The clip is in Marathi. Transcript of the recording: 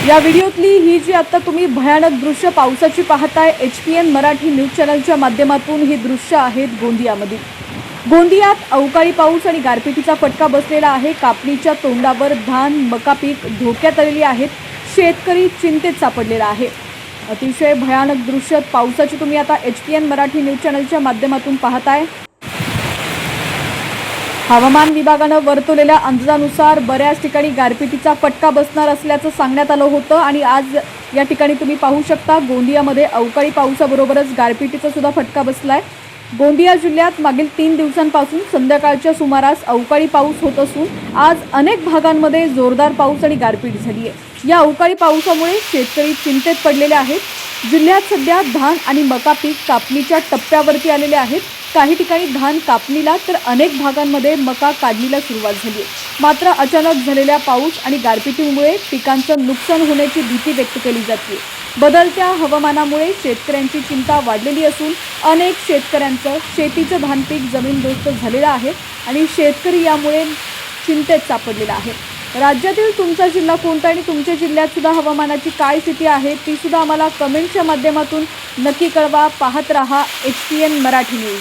या व्हिडिओतली ही जी आता तुम्ही भयानक दृश्य पावसाची पाहताय HPN मराठी न्यूज चॅनलच्या माध्यमातून ही दृश्य आहेत गोंदियामधील। गोंदियात अवकाळी पाऊस आणि गारपिटीचा फटका बसलेला आहे। कापणीच्या तोंडावर धान मका पीक धोक्यात आलेली आहेत। शेतकरी चिंतेत सापडलेला आहे। अतिशय भयानक दृश्य पावसाची तुम्ही आता HPN मराठी न्यूज चॅनलच्या माध्यमातून पाहताय। हवामान विभागाने वर्तवलेल्या अंदाजानुसार बऱ्याच ठिकाणी गारपिटीचा फटका बसणार असल्याचं सांगण्यात आलं होतं आणि आज या ठिकाणी तुम्ही पाहू शकता गोंदियामध्ये अवकाळी पावसाबरोबरच गारपिटीचा सुद्धा फटका बसलाय। गोंदिया जिल्ह्यात मागील 3 दिवसांपासून संध्याकाळच्या सुमारास अवकाळी पाऊस होत असून आज अनेक भागांमध्ये जोरदार पाऊस आणि गारपीट झाली आहे। या अवकाळी पावसामुळे शेतकरी चिंतेत पडलेले आहेत। जिल्ह्यात सध्या धान आणि मका पीक कापणीच्या टप्प्यावरती आलेले आहेत। काही ठिकाणी धान कापणीला तर अनेक भागांमध्ये मका काढणीला सुरुवात झाली आहे। मात्र अचानक झालेल्या पाऊस आणि गारपिटीमुळे पिकांचं नुकसान होण्याची भीती व्यक्त केली जाते। बदलत्या हवामानामुळे शेतकऱ्यांची चिंता वाढलेली असून अनेक शेतकऱ्यांचं शेतीचं धान पीक जमीनदोस्त झालेलं आहे आणि शेतकरी यामुळे चिंतेत सापडलेला आहे। राज्यातील तुमचा जिल्हा कोणता आणि तुमच्या जिल्ह्यात सुद्धा हवामानाची काय स्थिती आहे ती सुद्धा आम्हाला कमेंटच्या माध्यमातून नक्की कळवा। पाहत रहा HPN मराठी न्यूज।